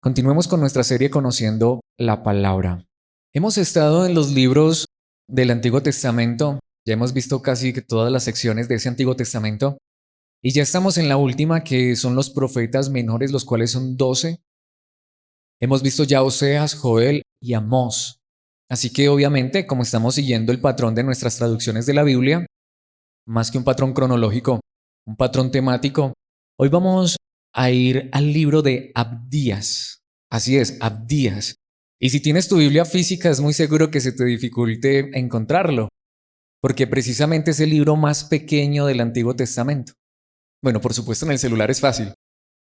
Continuemos con nuestra serie conociendo la palabra. Hemos estado en los libros del Antiguo Testamento, ya hemos visto casi que todas las secciones de ese Antiguo Testamento y ya estamos en la última que son los profetas menores, los cuales son 12. Hemos visto ya Oseas, Joel y Amós. Así que obviamente, como estamos siguiendo el patrón de nuestras traducciones de la Biblia, más que un patrón cronológico, un patrón temático, hoy vamos a ir al libro de Abdías. Así es, Abdías. Y si tienes tu Biblia física, es muy seguro que se te dificulte encontrarlo, porque precisamente es el libro más pequeño del Antiguo Testamento. Bueno, por supuesto en el celular es fácil,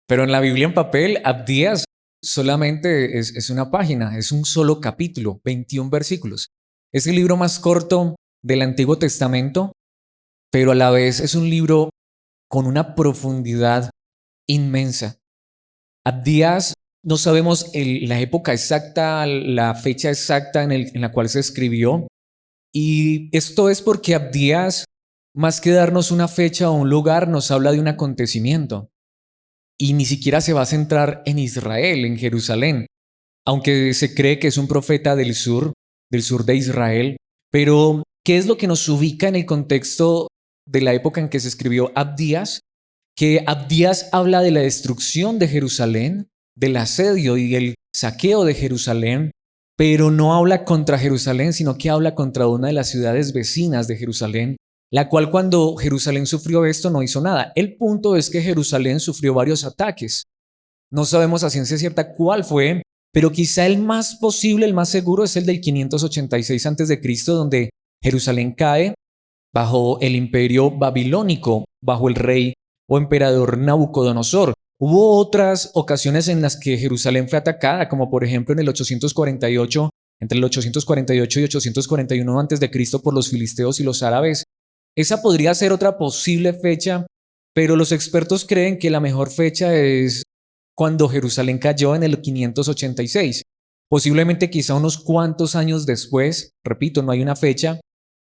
pero en la Biblia en papel, Abdías solamente es una página, es un solo capítulo, 21 versículos. Es el libro más corto del Antiguo Testamento, pero a la vez es un libro con una profundidad inmensa. Abdías, no sabemos la época exacta, la fecha exacta en la cual se escribió, y esto es porque Abdías, más que darnos una fecha o un lugar, nos habla de un acontecimiento, y ni siquiera se va a centrar en Israel, en Jerusalén, aunque se cree que es un profeta del sur de Israel, pero ¿qué es lo que nos ubica en el contexto de la época en que se escribió Abdías? Que Abdías habla de la destrucción de Jerusalén, del asedio y el saqueo de Jerusalén, pero no habla contra Jerusalén, sino que habla contra una de las ciudades vecinas de Jerusalén, la cual cuando Jerusalén sufrió esto no hizo nada. El punto es que Jerusalén sufrió varios ataques. No sabemos a ciencia cierta cuál fue, pero quizá el más posible, el más seguro es el del 586 a.C., donde Jerusalén cae bajo el imperio babilónico, bajo el rey o emperador Nabucodonosor. Hubo otras ocasiones en las que Jerusalén fue atacada, como por ejemplo en el 848, entre el 848 y 841 a.C. por los filisteos y los árabes. Esa podría ser otra posible fecha, pero los expertos creen que la mejor fecha es cuando Jerusalén cayó en el 586. Posiblemente quizá unos cuantos años después, repito, no hay una fecha,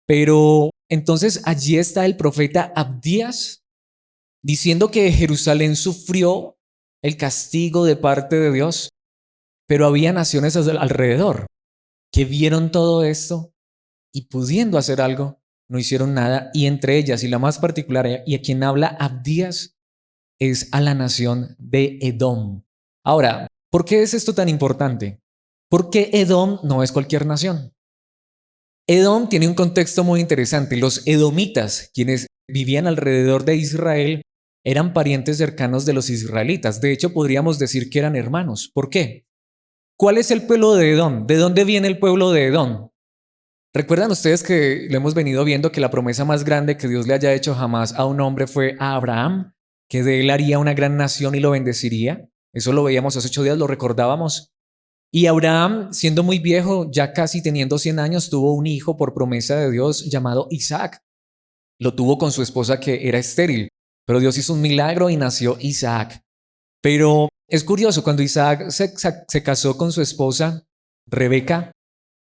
pero entonces allí está el profeta Abdías diciendo que Jerusalén sufrió el castigo de parte de Dios, pero había naciones alrededor que vieron todo esto y pudiendo hacer algo, no hicieron nada, y entre ellas, y la más particular, y a quien habla Abdías, es a la nación de Edom. Ahora, ¿por qué es esto tan importante? Porque Edom no es cualquier nación. Edom tiene un contexto muy interesante. Los edomitas, quienes vivían alrededor de Israel, eran parientes cercanos de los israelitas. De hecho, podríamos decir que eran hermanos. ¿Por qué? ¿Cuál es el pueblo de Edom? ¿De dónde viene el pueblo de Edom? ¿Recuerdan ustedes que lo hemos venido viendo que la promesa más grande que Dios le haya hecho jamás a un hombre fue a Abraham, que de él haría una gran nación y lo bendeciría? Eso lo veíamos hace 8 días, lo recordábamos. Y Abraham, siendo muy viejo, ya casi teniendo 100 años, tuvo un hijo por promesa de Dios llamado Isaac. Lo tuvo con su esposa que era estéril, pero Dios hizo un milagro y nació Isaac. Pero es curioso, cuando Isaac se casó con su esposa, Rebeca,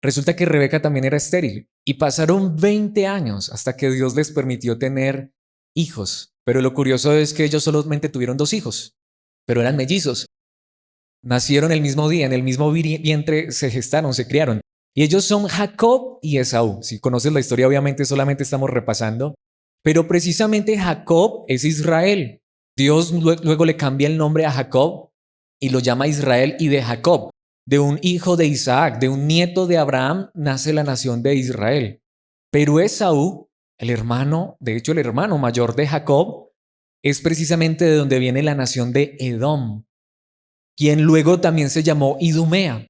resulta que Rebeca también era estéril y pasaron 20 años hasta que Dios les permitió tener hijos. Pero lo curioso es que ellos solamente tuvieron 2 hijos, pero eran mellizos. Nacieron el mismo día, en el mismo vientre se gestaron, se criaron. Y ellos son Jacob y Esaú. Si conoces la historia, obviamente solamente estamos repasando. Pero precisamente Jacob es Israel. Dios luego le cambia el nombre a Jacob y lo llama Israel, y de Jacob, de un hijo de Isaac, de un nieto de Abraham, nace la nación de Israel. Pero Esaú, el hermano, de hecho el hermano mayor de Jacob, es precisamente de donde viene la nación de Edom, quien luego también se llamó Idumea.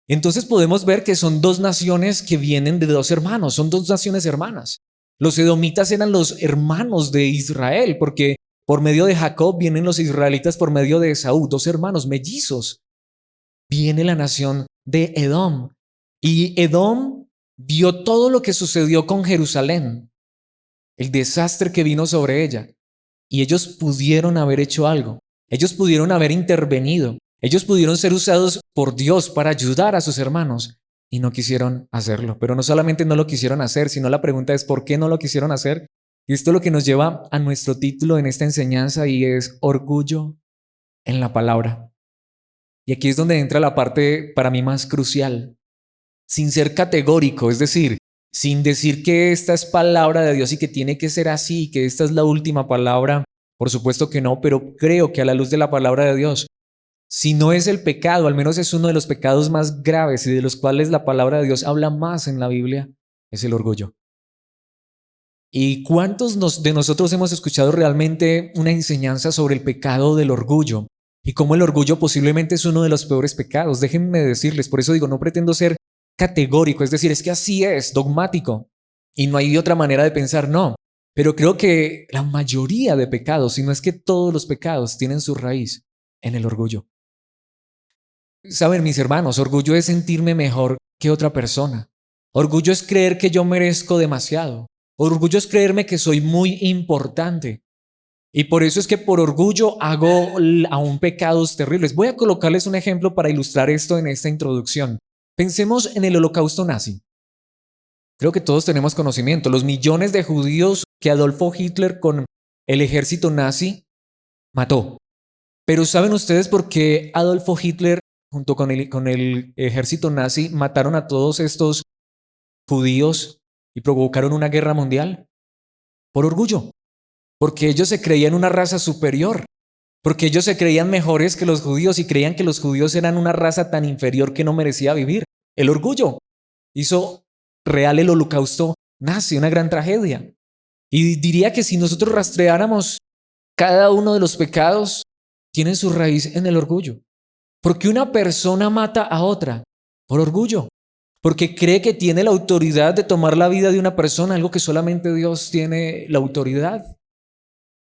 Entonces podemos ver que son dos naciones que vienen de dos hermanos, son dos naciones hermanas. Los edomitas eran los hermanos de Israel, porque por medio de Jacob vienen los israelitas por medio de Esaú, dos hermanos mellizos. Viene la nación de Edom. Y Edom vio todo lo que sucedió con Jerusalén, el desastre que vino sobre ella. Y ellos pudieron haber hecho algo. Ellos pudieron haber intervenido. Ellos pudieron ser usados por Dios para ayudar a sus hermanos y no quisieron hacerlo. Pero no solamente no lo quisieron hacer, sino la pregunta es ¿por qué no lo quisieron hacer? Y esto es lo que nos lleva a nuestro título en esta enseñanza, y es orgullo en la palabra. Y aquí es donde entra la parte para mí más crucial. Sin ser categórico, es decir, sin decir que esta es palabra de Dios y que tiene que ser así, que esta es la última palabra. Por supuesto que no, pero creo que a la luz de la palabra de Dios, si no es el pecado, al menos es uno de los pecados más graves y de los cuales la palabra de Dios habla más en la Biblia, es el orgullo. ¿Y cuántos de nosotros hemos escuchado realmente una enseñanza sobre el pecado del orgullo? Y cómo el orgullo posiblemente es uno de los peores pecados. Déjenme decirles, por eso digo, no pretendo ser categórico, es decir, es que así es, dogmático. Y no hay otra manera de pensar, no. Pero creo que la mayoría de pecados, si no es que todos los pecados, tienen su raíz en el orgullo. Saben, mis hermanos, orgullo es sentirme mejor que otra persona. Orgullo es creer que yo merezco demasiado. Orgullo es creerme que soy muy importante. Y por eso es que por orgullo hago aún pecados terribles. Voy a colocarles un ejemplo para ilustrar esto en esta introducción. Pensemos en el holocausto nazi. Creo que todos tenemos conocimiento. Los millones de judíos que Adolfo Hitler con el ejército nazi mató. Pero ¿saben ustedes por qué Adolfo Hitler junto con el ejército nazi mataron a todos estos judíos y provocaron una guerra mundial? Por orgullo. Porque ellos se creían una raza superior. Porque ellos se creían mejores que los judíos y creían que los judíos eran una raza tan inferior que no merecía vivir. El orgullo hizo real el holocausto nazi, una gran tragedia. Y diría que si nosotros rastreáramos cada uno de los pecados, tienen su raíz en el orgullo. Porque una persona mata a otra por orgullo. Porque cree que tiene la autoridad de tomar la vida de una persona, algo que solamente Dios tiene la autoridad.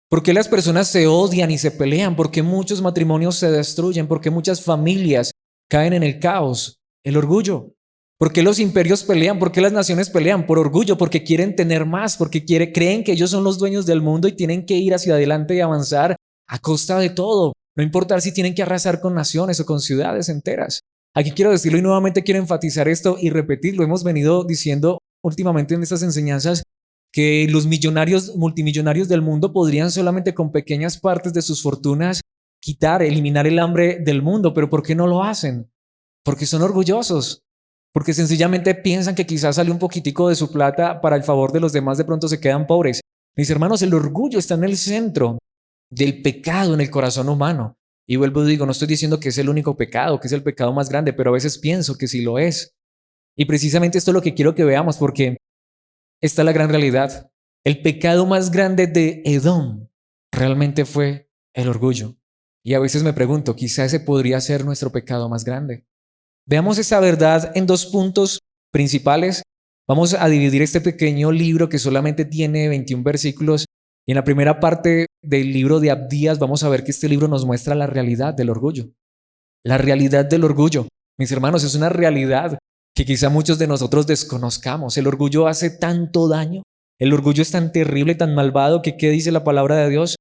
¿Por qué las personas se odian y se pelean? ¿Por qué muchos matrimonios se destruyen? ¿Por qué muchas familias caen en el caos? El orgullo. ¿Por qué los imperios pelean? ¿Por qué las naciones pelean? Por orgullo, porque quieren tener más, porque creen que ellos son los dueños del mundo y tienen que ir hacia adelante y avanzar a costa de todo. No importa si tienen que arrasar con naciones o con ciudades enteras. Aquí quiero decirlo y nuevamente quiero enfatizar esto y repetirlo. Hemos venido diciendo últimamente en estas enseñanzas que los millonarios, multimillonarios del mundo podrían solamente con pequeñas partes de sus fortunas eliminar el hambre del mundo. ¿Pero por qué no lo hacen? Porque son orgullosos. Porque sencillamente piensan que quizás sale un poquitico de su plata para el favor de los demás, de pronto se quedan pobres. Mis hermanos, el orgullo está en el centro del pecado en el corazón humano. Y vuelvo y digo, no estoy diciendo que es el único pecado, que es el pecado más grande, pero a veces pienso que sí lo es. Y precisamente esto es lo que quiero que veamos, porque esta es la gran realidad. El pecado más grande de Edom realmente fue el orgullo. Y a veces me pregunto, quizá ese podría ser nuestro pecado más grande. Veamos esa verdad en dos puntos principales. Vamos a dividir este pequeño libro que solamente tiene 21 versículos. Y en la primera parte del libro de Abdías vamos a ver que este libro nos muestra la realidad del orgullo. La realidad del orgullo. Mis hermanos, es una realidad que quizá muchos de nosotros desconozcamos. El orgullo hace tanto daño. El orgullo es tan terrible, tan malvado que ¿qué dice la palabra de Dios?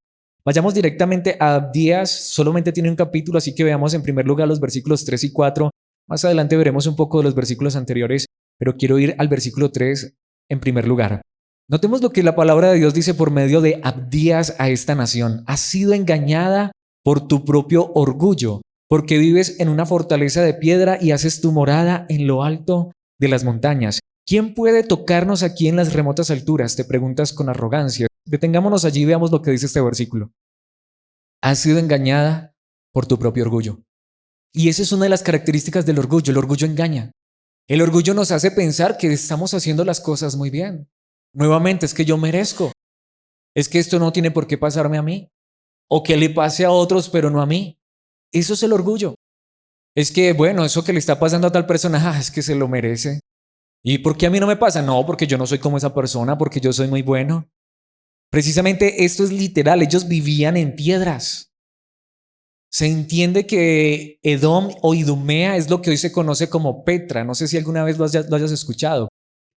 Vayamos directamente a Abdías. Solamente tiene un capítulo, así que veamos en primer lugar los versículos 3 y 4. Más adelante veremos un poco de los versículos anteriores, pero quiero ir al versículo 3 en primer lugar. Notemos lo que la palabra de Dios dice por medio de Abdías a esta nación. Has sido engañada por tu propio orgullo, porque vives en una fortaleza de piedra y haces tu morada en lo alto de las montañas. ¿Quién puede tocarnos aquí en las remotas alturas? Te preguntas con arrogancia. Detengámonos allí y veamos lo que dice este versículo. Has sido engañada por tu propio orgullo. Y esa es una de las características del orgullo. El orgullo engaña. El orgullo nos hace pensar que estamos haciendo las cosas muy bien. Nuevamente, es que yo merezco. Es que esto no tiene por qué pasarme a mí. O que le pase a otros, pero no a mí. Eso es el orgullo. Es que, bueno, eso que le está pasando a tal persona, es que se lo merece. ¿Y por qué a mí no me pasa? No, porque yo no soy como esa persona, porque yo soy muy bueno. Precisamente esto es literal. Ellos vivían en piedras. Se entiende que Edom o Idumea es lo que hoy se conoce como Petra. No sé si alguna vez lo hayas escuchado.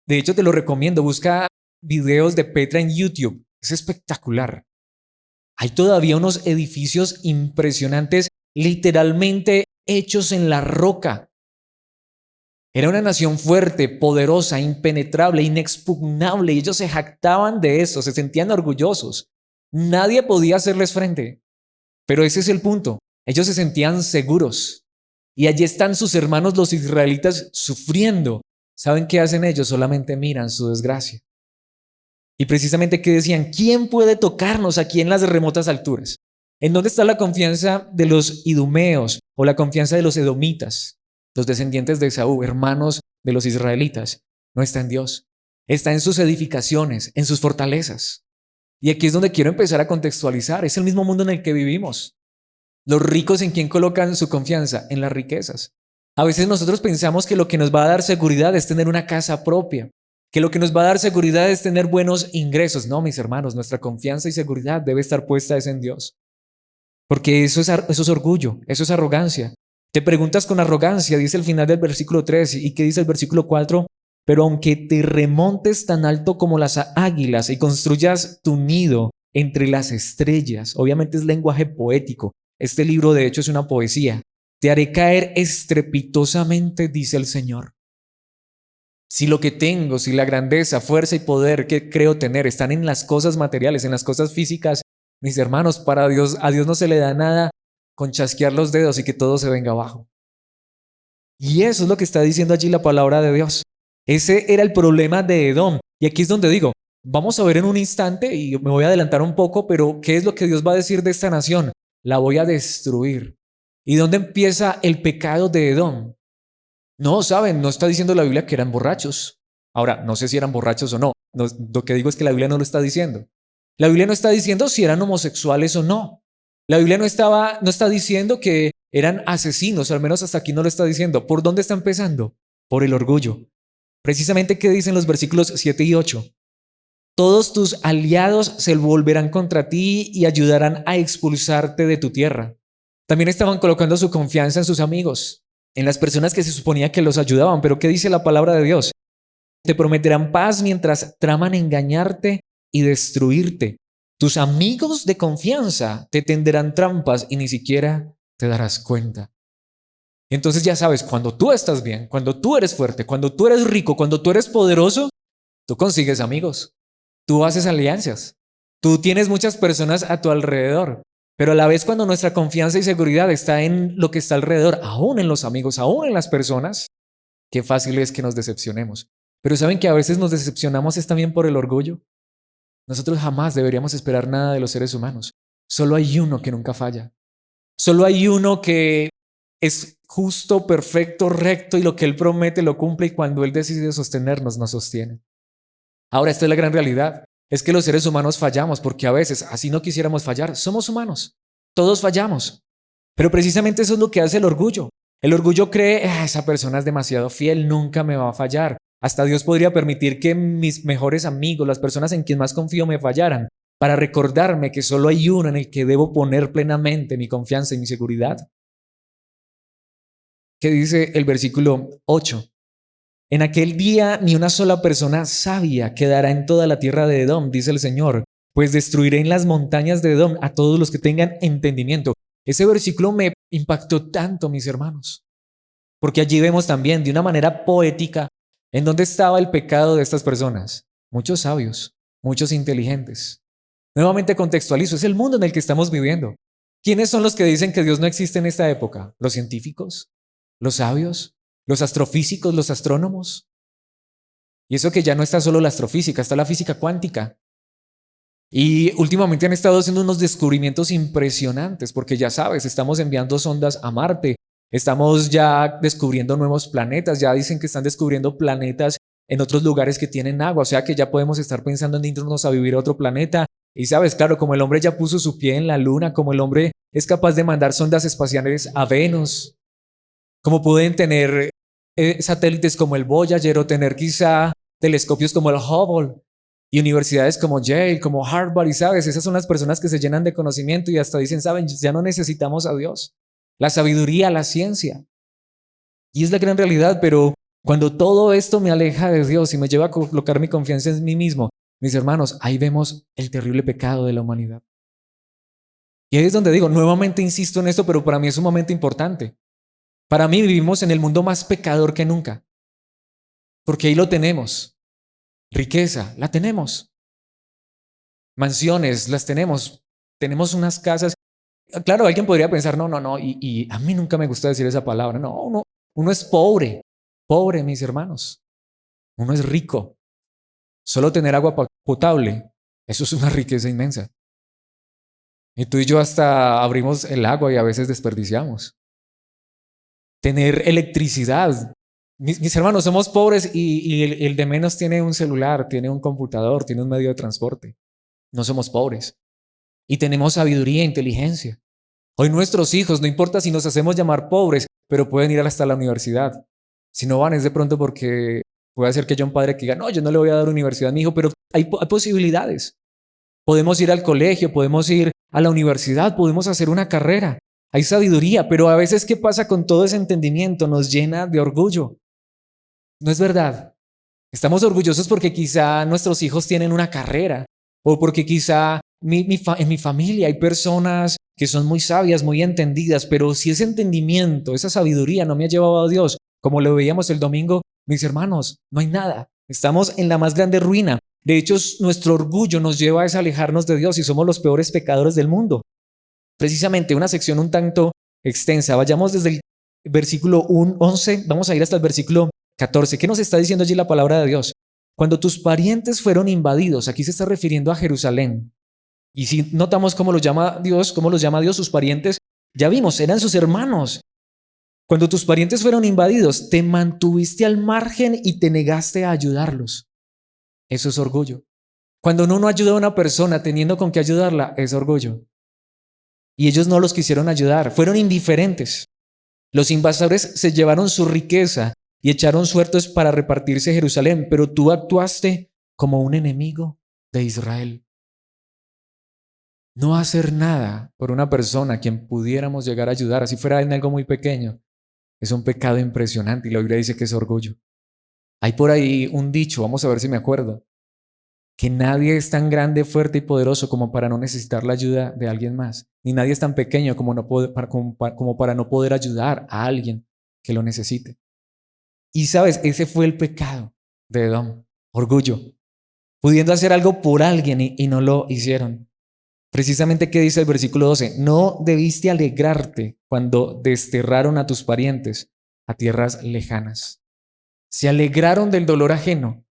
De hecho, te lo recomiendo. Busca videos de Petra en YouTube. Es espectacular. Hay todavía unos edificios impresionantes, literalmente hechos en la roca. Era una nación fuerte, poderosa, impenetrable, inexpugnable. Y ellos se jactaban de eso, se sentían orgullosos. Nadie podía hacerles frente. Pero ese es el punto. Ellos se sentían seguros. Y allí están sus hermanos los israelitas sufriendo. ¿Saben qué hacen ellos? Solamente miran su desgracia. Y precisamente que decían, ¿quién puede tocarnos aquí en las remotas alturas? ¿En dónde está la confianza de los idumeos o la confianza de los edomitas, los descendientes de Esaú, hermanos de los israelitas? No está en Dios, está en sus edificaciones, en sus fortalezas. Y aquí es donde quiero empezar a contextualizar. Es el mismo mundo en el que vivimos. Los ricos, ¿en quién colocan su confianza? En las riquezas. A veces nosotros pensamos que lo que nos va a dar seguridad es tener una casa propia, que lo que nos va a dar seguridad es tener buenos ingresos. No, mis hermanos, nuestra confianza y seguridad debe estar puesta en Dios. Porque eso es orgullo, eso es arrogancia. Te preguntas con arrogancia, dice el final del versículo 3, ¿y qué dice el versículo 4? Pero aunque te remontes tan alto como las águilas y construyas tu nido entre las estrellas, obviamente es lenguaje poético. Este libro de hecho es una poesía. Te haré caer estrepitosamente, dice el Señor. Si lo que tengo, si la grandeza, fuerza y poder que creo tener están en las cosas materiales, en las cosas físicas, mis hermanos, para Dios, a Dios no se le da nada con chasquear los dedos y que todo se venga abajo. Y eso es lo que está diciendo allí la palabra de Dios. Ese era el problema de Edom. Y aquí es donde digo, vamos a ver en un instante, y me voy a adelantar un poco, pero ¿qué es lo que Dios va a decir de esta nación? La voy a destruir. ¿Y dónde empieza el pecado de Edom? No, saben, no está diciendo la Biblia que eran borrachos. Ahora, no sé si eran borrachos o no. Lo que digo es que la Biblia no lo está diciendo. La Biblia no está diciendo si eran homosexuales o no. La Biblia no está diciendo que eran asesinos, al menos hasta aquí no lo está diciendo. ¿Por dónde está empezando? Por el orgullo. Precisamente, ¿qué dicen los versículos 7 y 8? Todos tus aliados se volverán contra ti y ayudarán a expulsarte de tu tierra. También estaban colocando su confianza en sus amigos, en las personas que se suponía que los ayudaban. Pero ¿qué dice la palabra de Dios? Te prometerán paz mientras traman engañarte y destruirte. Tus amigos de confianza te tenderán trampas y ni siquiera te darás cuenta. Entonces ya sabes, cuando tú estás bien, cuando tú eres fuerte, cuando tú eres rico, cuando tú eres poderoso, tú consigues amigos, tú haces alianzas, tú tienes muchas personas a tu alrededor. Pero a la vez cuando nuestra confianza y seguridad está en lo que está alrededor, aún en los amigos, aún en las personas, qué fácil es que nos decepcionemos. Pero ¿saben que a veces nos decepcionamos es también por el orgullo? Nosotros jamás deberíamos esperar nada de los seres humanos. Solo hay uno que nunca falla. Solo hay uno que es justo, perfecto, recto y lo que Él promete lo cumple y cuando Él decide sostenernos, nos sostiene. Ahora, esta es la gran realidad. Es que los seres humanos fallamos porque a veces, así no quisiéramos fallar, somos humanos. Todos fallamos. Pero precisamente eso es lo que hace el orgullo. El orgullo cree, esa persona es demasiado fiel, nunca me va a fallar. Hasta Dios podría permitir que mis mejores amigos, las personas en quien más confío, me fallaran, para recordarme que solo hay uno en el que debo poner plenamente mi confianza y mi seguridad. ¿Qué dice el versículo 8? En aquel día ni una sola persona sabia quedará en toda la tierra de Edom, dice el Señor, pues destruiré en las montañas de Edom a todos los que tengan entendimiento. Ese versículo me impactó tanto, mis hermanos, porque allí vemos también de una manera poética en dónde estaba el pecado de estas personas. Muchos sabios, muchos inteligentes. Nuevamente contextualizo, es el mundo en el que estamos viviendo. ¿Quiénes son los que dicen que Dios no existe en esta época? ¿Los científicos? ¿Los sabios? ¿Los astrofísicos? ¿Los astrónomos? Y eso que ya no está solo la astrofísica, está la física cuántica. Y últimamente han estado haciendo unos descubrimientos impresionantes, porque ya sabes, estamos enviando sondas a Marte, estamos ya descubriendo nuevos planetas, ya dicen que están descubriendo planetas en otros lugares que tienen agua, o sea que ya podemos estar pensando en irnos a vivir a otro planeta. Y sabes, claro, como el hombre ya puso su pie en la luna, como el hombre es capaz de mandar sondas espaciales a Venus, como pueden tener satélites como el Voyager o tener quizá telescopios como el Hubble y universidades como Yale, como Harvard, y sabes, esas son las personas que se llenan de conocimiento y hasta dicen, saben, ya no necesitamos a Dios, la sabiduría, la ciencia. Y es la gran realidad, pero cuando todo esto me aleja de Dios y me lleva a colocar mi confianza en mí mismo, mis hermanos, ahí vemos el terrible pecado de la humanidad. Y ahí es donde digo, nuevamente insisto en esto, pero para mí es sumamente importante. Para mí vivimos en el mundo más pecador que nunca, porque ahí lo tenemos. Riqueza, la tenemos. Mansiones, las tenemos. Tenemos unas casas. Claro, alguien podría pensar, no, no, no, y a mí nunca me gusta decir esa palabra. No, uno es pobre, pobre, mis hermanos. Uno es rico. Solo tener agua potable, eso es una riqueza inmensa. Y tú y yo hasta abrimos el agua y a veces desperdiciamos. Tener electricidad. Mis hermanos, somos pobres y el de menos tiene un celular, tiene un computador, tiene un medio de transporte. No somos pobres. Y tenemos sabiduría e inteligencia. Hoy nuestros hijos, no importa si nos hacemos llamar pobres, pero pueden ir hasta la universidad. Si no van es de pronto porque puede ser que haya un padre que diga, no, yo no le voy a dar universidad a mi hijo, pero hay posibilidades. Podemos ir al colegio, podemos ir a la universidad, podemos hacer una carrera. Hay sabiduría, pero a veces, ¿qué pasa con todo ese entendimiento? Nos llena de orgullo. No es verdad. Estamos orgullosos porque quizá nuestros hijos tienen una carrera o porque quizá en mi familia hay personas que son muy sabias, muy entendidas, pero si ese entendimiento, esa sabiduría no me ha llevado a Dios, como lo veíamos el domingo, mis hermanos, no hay nada. Estamos en la más grande ruina. De hecho, nuestro orgullo nos lleva a alejarnos de Dios y somos los peores pecadores del mundo. Precisamente una sección un tanto extensa. Vayamos desde el versículo 11, vamos a ir hasta el versículo 14. ¿Qué nos está diciendo allí la palabra de Dios? Cuando tus parientes fueron invadidos, aquí se está refiriendo a Jerusalén. Y si notamos cómo los llama Dios, sus parientes, ya vimos, eran sus hermanos. Cuando tus parientes fueron invadidos, te mantuviste al margen y te negaste a ayudarlos. Eso es orgullo. Cuando uno no ayuda a una persona teniendo con qué ayudarla, es orgullo. Y ellos no los quisieron ayudar, fueron indiferentes. Los invasores se llevaron su riqueza y echaron suertes para repartirse Jerusalén, pero tú actuaste como un enemigo de Israel. No hacer nada por una persona a quien pudiéramos llegar a ayudar, así fuera en algo muy pequeño, es un pecado impresionante y la Biblia dice que es orgullo. Hay por ahí un dicho, vamos a ver si me acuerdo, que nadie es tan grande, fuerte y poderoso como para no necesitar la ayuda de alguien más, ni nadie es tan pequeño como, como para no poder ayudar a alguien que lo necesite. Y sabes, ese fue el pecado de Edom, orgullo, pudiendo hacer algo por alguien y no lo hicieron. Precisamente, ¿qué dice el versículo 12? No debiste alegrarte cuando desterraron a tus parientes a tierras lejanas. Se alegraron del dolor ajeno.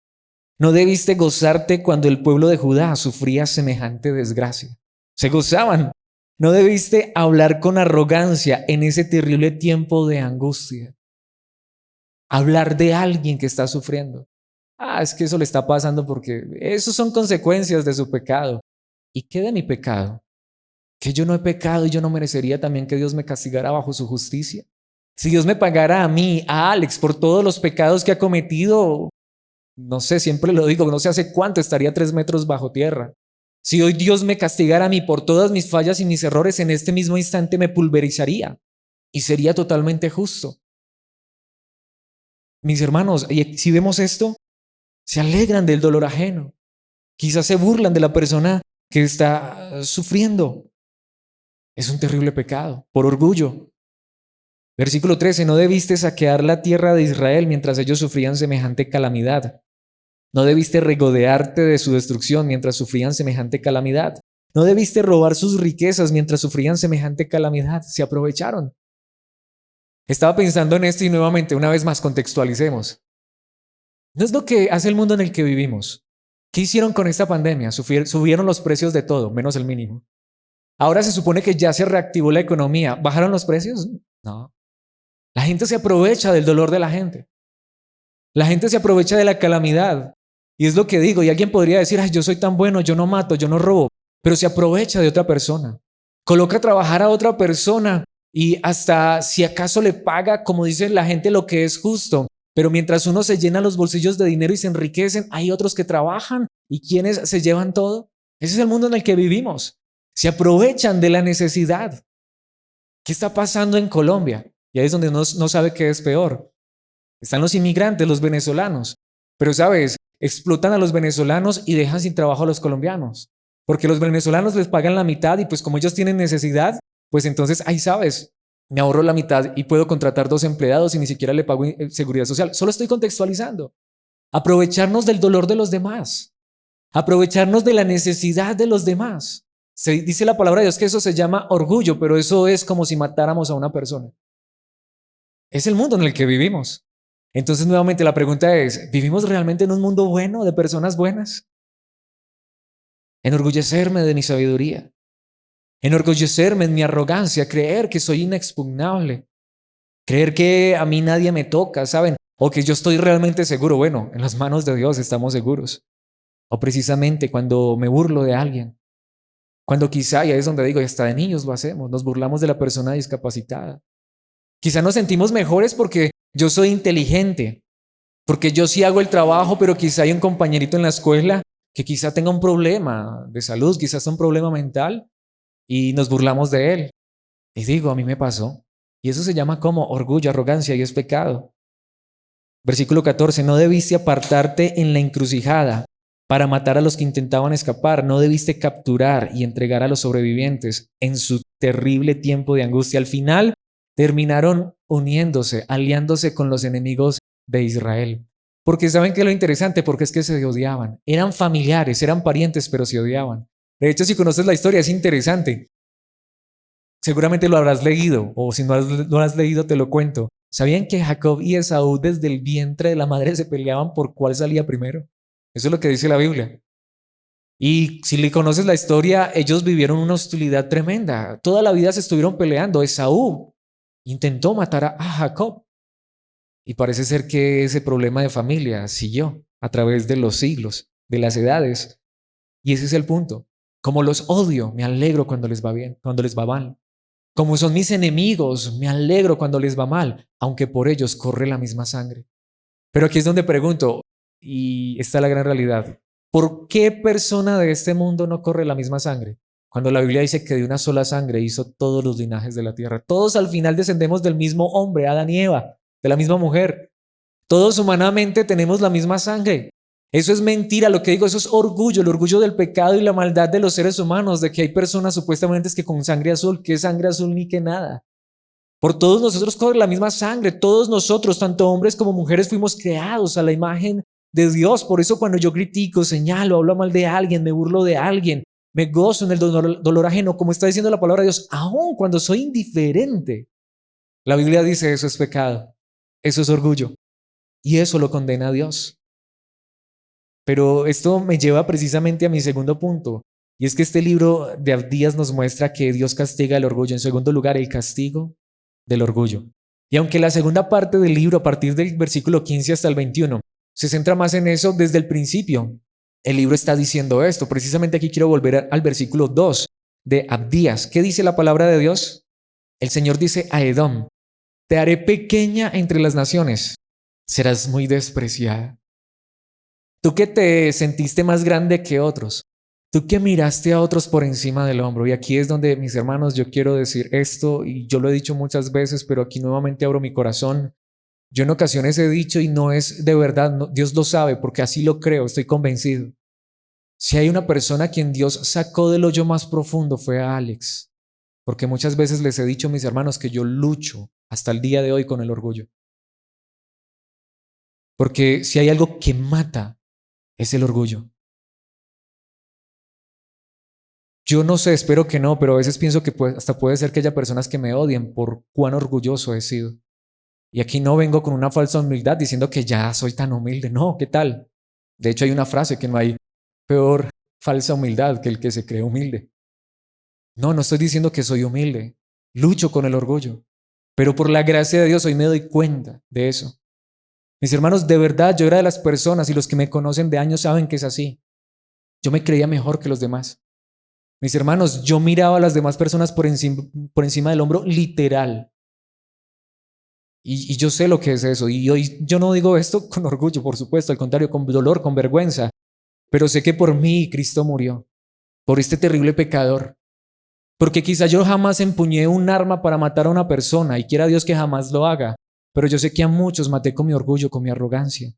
No debiste gozarte cuando el pueblo de Judá sufría semejante desgracia. Se gozaban. No debiste hablar con arrogancia en ese terrible tiempo de angustia. Hablar de alguien que está sufriendo. Es que eso le está pasando porque eso son consecuencias de su pecado. ¿Y qué de mi pecado? ¿Que yo no he pecado y yo no merecería también que Dios me castigara bajo su justicia? Si Dios me pagara a mí, a Alex, por todos los pecados que ha cometido, no sé, siempre lo digo, no sé hace cuánto estaría 3 metros bajo tierra. Si hoy Dios me castigara a mí por todas mis fallas y mis errores, en este mismo instante me pulverizaría y sería totalmente justo. Mis hermanos, y si vemos esto, se alegran del dolor ajeno. Quizás se burlan de la persona que está sufriendo. Es un terrible pecado, por orgullo. Versículo 13, no debiste saquear la tierra de Israel mientras ellos sufrían semejante calamidad. No debiste regodearte de su destrucción mientras sufrían semejante calamidad. No debiste robar sus riquezas mientras sufrían semejante calamidad. Se aprovecharon. Estaba pensando en esto y nuevamente, una vez más, contextualicemos. No es lo que hace el mundo en el que vivimos. ¿Qué hicieron con esta pandemia? Subieron los precios de todo, menos el mínimo. Ahora se supone que ya se reactivó la economía. ¿Bajaron los precios? No. La gente se aprovecha del dolor de la gente. La gente se aprovecha de la calamidad. Y es lo que digo. Y alguien podría decir, yo soy tan bueno, yo no mato, yo no robo. Pero se aprovecha de otra persona. Coloca a trabajar a otra persona y hasta si acaso le paga, como dice la gente, lo que es justo. Pero mientras uno se llena los bolsillos de dinero y se enriquecen, hay otros que trabajan. ¿Y quienes se llevan todo? Ese es el mundo en el que vivimos. Se aprovechan de la necesidad. ¿Qué está pasando en Colombia? Y ahí es donde no sabe qué es peor. Están los inmigrantes, los venezolanos. Pero, ¿sabes? Explotan a los venezolanos y dejan sin trabajo a los colombianos. Porque los venezolanos les pagan la mitad y pues como ellos tienen necesidad, pues entonces, ahí sabes, me ahorro la mitad y puedo contratar 2 empleados y ni siquiera le pago seguridad social. Solo estoy contextualizando. Aprovecharnos del dolor de los demás. Aprovecharnos de la necesidad de los demás. Se dice la palabra de Dios que eso se llama orgullo, pero eso es como si matáramos a una persona. Es el mundo en el que vivimos. Entonces, nuevamente la pregunta es, ¿vivimos realmente en un mundo bueno, de personas buenas? Enorgullecerme de mi sabiduría, enorgullecerme en mi arrogancia, creer que soy inexpugnable, creer que a mí nadie me toca, ¿saben? O que yo estoy realmente seguro. Bueno, en las manos de Dios estamos seguros. O precisamente cuando me burlo de alguien, cuando quizá, y ahí es donde digo, y hasta de niños lo hacemos, nos burlamos de la persona discapacitada. Quizá nos sentimos mejores porque yo soy inteligente, porque yo sí hago el trabajo, pero quizá hay un compañerito en la escuela que quizá tenga un problema de salud, quizás un problema mental, y nos burlamos de él. Y digo, a mí me pasó. Y eso se llama como orgullo, arrogancia, y es pecado. Versículo 14, no debiste apartarte en la encrucijada para matar a los que intentaban escapar, no debiste capturar y entregar a los sobrevivientes en su terrible tiempo de angustia. Al final terminaron uniéndose, aliándose con los enemigos de Israel. Porque saben que lo interesante, porque es que se odiaban. Eran familiares, eran parientes, pero se odiaban. De hecho, si conoces la historia, es interesante. Seguramente lo habrás leído, o si no lo has leído, te lo cuento. ¿Sabían que Jacob y Esaú desde el vientre de la madre se peleaban por cuál salía primero? Eso es lo que dice la Biblia. Y si le conoces la historia, ellos vivieron una hostilidad tremenda. Toda la vida se estuvieron peleando. Esaú intentó matar a Jacob. Y parece ser que ese problema de familia siguió a través de los siglos, de las edades. Y ese es el punto. Como los odio, me alegro cuando les va bien, cuando les va mal. Como son mis enemigos, me alegro cuando les va mal, aunque por ellos corre la misma sangre. Pero aquí es donde pregunto, y está la gran realidad, ¿por qué persona de este mundo no corre la misma sangre? Cuando la Biblia dice que de una sola sangre hizo todos los linajes de la tierra. Todos al final descendemos del mismo hombre, Adán y Eva, de la misma mujer. Todos humanamente tenemos la misma sangre. Eso es mentira, lo que digo, eso es orgullo, el orgullo del pecado y la maldad de los seres humanos, de que hay personas supuestamente que con sangre azul, que sangre azul ni que nada. Por todos nosotros corre la misma sangre, todos nosotros, tanto hombres como mujeres, fuimos creados a la imagen de Dios. Por eso cuando yo critico, señalo, hablo mal de alguien, me burlo de alguien, me gozo en el dolor ajeno, como está diciendo la palabra de Dios, aun cuando soy indiferente. La Biblia dice eso es pecado, eso es orgullo y eso lo condena a Dios. Pero esto me lleva precisamente a mi segundo punto, y es que este libro de Abdías nos muestra que Dios castiga el orgullo. En segundo lugar, el castigo del orgullo. Y aunque la segunda parte del libro, a partir del versículo 15 hasta el 21, se centra más en eso desde el principio, el libro está diciendo esto. Precisamente aquí quiero volver al versículo 2 de Abdías. ¿Qué dice la palabra de Dios? El Señor dice a Edom, te haré pequeña entre las naciones, serás muy despreciada. Tú que te sentiste más grande que otros, tú que miraste a otros por encima del hombro. Y aquí es donde, mis hermanos, yo quiero decir esto, y yo lo he dicho muchas veces, pero aquí nuevamente abro mi corazón. Yo en ocasiones he dicho, y no es de verdad, no, Dios lo sabe, porque así lo creo, estoy convencido. Si hay una persona a quien Dios sacó del hoyo más profundo fue a Alex, porque muchas veces les he dicho, mis hermanos, que yo lucho hasta el día de hoy con el orgullo. Porque si hay algo que mata, es el orgullo. Yo no sé, espero que no, pero a veces pienso que hasta puede ser que haya personas que me odien por cuán orgulloso he sido. Y aquí no vengo con una falsa humildad diciendo que ya soy tan humilde. No, ¿qué tal? De hecho, hay una frase que no hay peor falsa humildad que el que se cree humilde. No, no estoy diciendo que soy humilde. Lucho con el orgullo. Pero por la gracia de Dios hoy me doy cuenta de eso. Mis hermanos, de verdad, yo era de las personas, y los que me conocen de años saben que es así. Yo me creía mejor que los demás. Mis hermanos, yo miraba a las demás personas por encima del hombro, literal. Y yo sé lo que es eso. Y hoy yo no digo esto con orgullo, por supuesto, al contrario, con dolor, con vergüenza. Pero sé que por mí Cristo murió, por este terrible pecador. Porque quizá yo jamás empuñé un arma para matar a una persona, y quiera Dios que jamás lo haga. Pero yo sé que a muchos maté con mi orgullo, con mi arrogancia.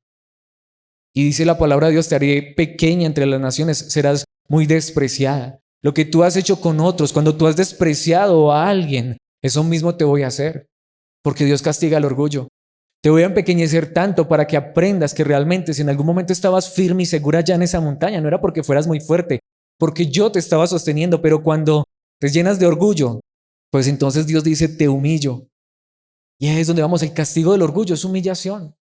Y dice la palabra de Dios, te haré pequeña entre las naciones, serás muy despreciada. Lo que tú has hecho con otros, cuando tú has despreciado a alguien, eso mismo te voy a hacer. Porque Dios castiga el orgullo. Te voy a empequeñecer tanto para que aprendas que realmente si en algún momento estabas firme y segura ya en esa montaña, no era porque fueras muy fuerte, porque yo te estaba sosteniendo, pero cuando te llenas de orgullo, pues entonces Dios dice, te humillo. Y ahí es donde vamos, el castigo del orgullo es humillación.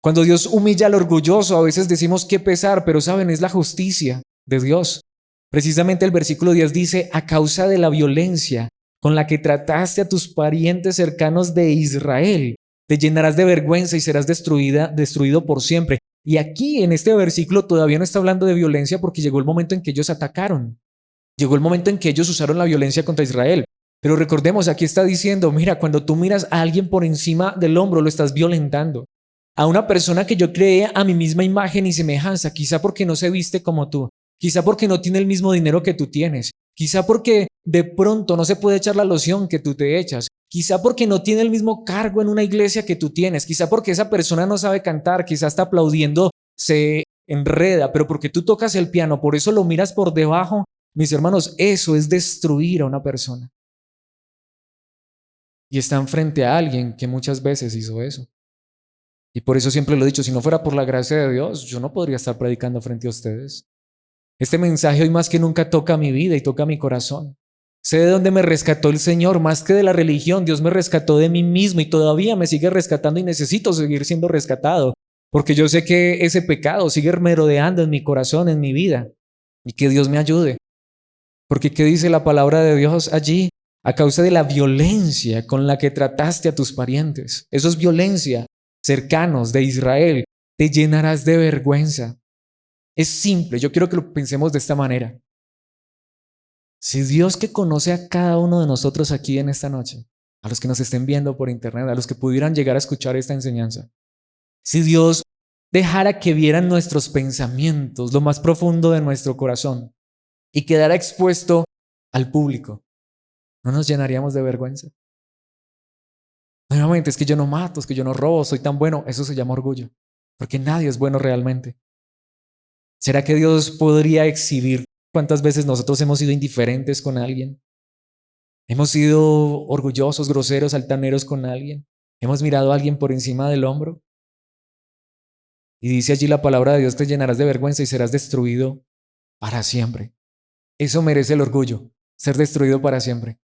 Cuando Dios humilla al orgulloso, a veces decimos qué pesar, pero saben, es la justicia de Dios. Precisamente el versículo 10 dice, a causa de la violencia con la que trataste a tus parientes cercanos de Israel, te llenarás de vergüenza y serás destruido por siempre. Y aquí en este versículo todavía no está hablando de violencia porque llegó el momento en que ellos atacaron. Llegó el momento en que ellos usaron la violencia contra Israel. Pero recordemos, aquí está diciendo, mira, cuando tú miras a alguien por encima del hombro, lo estás violentando. A una persona que yo creé a mi misma imagen y semejanza, quizá porque no se viste como tú, quizá porque no tiene el mismo dinero que tú tienes, quizá porque de pronto no se puede echar la loción que tú te echas, quizá porque no tiene el mismo cargo en una iglesia que tú tienes, quizá porque esa persona no sabe cantar, quizá está aplaudiendo, se enreda, pero porque tú tocas el piano, por eso lo miras por debajo. Mis hermanos, eso es destruir a una persona. Y están frente a alguien que muchas veces hizo eso. Y por eso siempre lo he dicho, si no fuera por la gracia de Dios, yo no podría estar predicando frente a ustedes. Este mensaje hoy más que nunca toca mi vida y toca mi corazón. Sé de dónde me rescató el Señor, más que de la religión. Dios me rescató de mí mismo y todavía me sigue rescatando y necesito seguir siendo rescatado. Porque yo sé que ese pecado sigue merodeando en mi corazón, en mi vida. Y que Dios me ayude. Porque ¿qué dice la palabra de Dios allí? A causa de la violencia con la que trataste a tus parientes. Eso es violencia. Cercanos de Israel, te llenarás de vergüenza. Es simple, yo quiero que lo pensemos de esta manera. Si Dios que conoce a cada uno de nosotros aquí en esta noche, a los que nos estén viendo por internet, a los que pudieran llegar a escuchar esta enseñanza, si Dios dejara que vieran nuestros pensamientos, lo más profundo de nuestro corazón, y quedara expuesto al público, ¿no nos llenaríamos de vergüenza? Nuevamente, es que yo no mato, es que yo no robo, soy tan bueno. Eso se llama orgullo, porque nadie es bueno realmente. ¿Será que Dios podría exhibir cuántas veces nosotros hemos sido indiferentes con alguien? ¿Hemos sido orgullosos, groseros, altaneros con alguien? ¿Hemos mirado a alguien por encima del hombro? Y dice allí la palabra de Dios, te llenarás de vergüenza y serás destruido para siempre. Eso merece el orgullo, ser destruido para siempre.